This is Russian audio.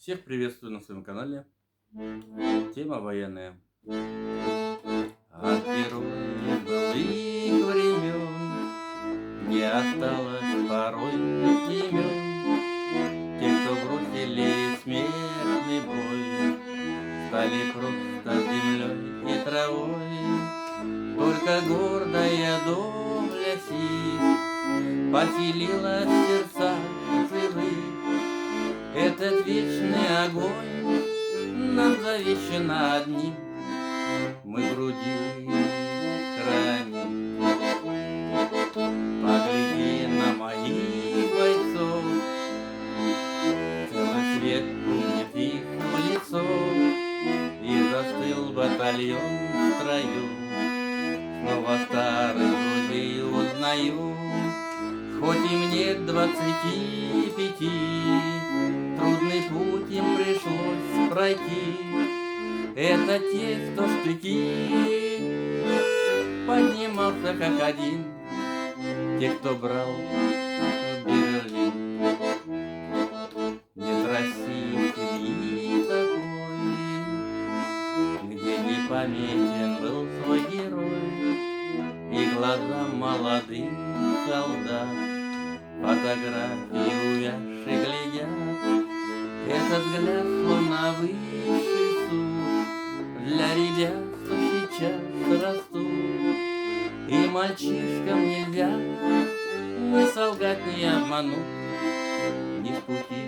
Всех приветствую на своем канале. Тема военная. От героев былых времен не осталось порой имен. Те, кто бросили смертный бой, стали просто землей и травой. Только гордая доля сих поселилась в сердцах живых. Этот вечный огонь нам завещан одним, мы в груди храним. Погляди на моих бойцов, целый свет помнит их в лицо, и застыл батальон в строю. Снова старых друзей узнаю, хоть им нет 25, трудный путь им пришлось пройти. Это те, кто штыки поднимался как один, те, кто брал Берлин. Нет России семьи такой, где не пометен был свой герой и глаза молодых солдат. Фотографии увядшие глядят, этот взгляд словно высший суд для ребят, что сейчас растут. И мальчишкам нельзя ни солгать, ни обмануть, ни с пути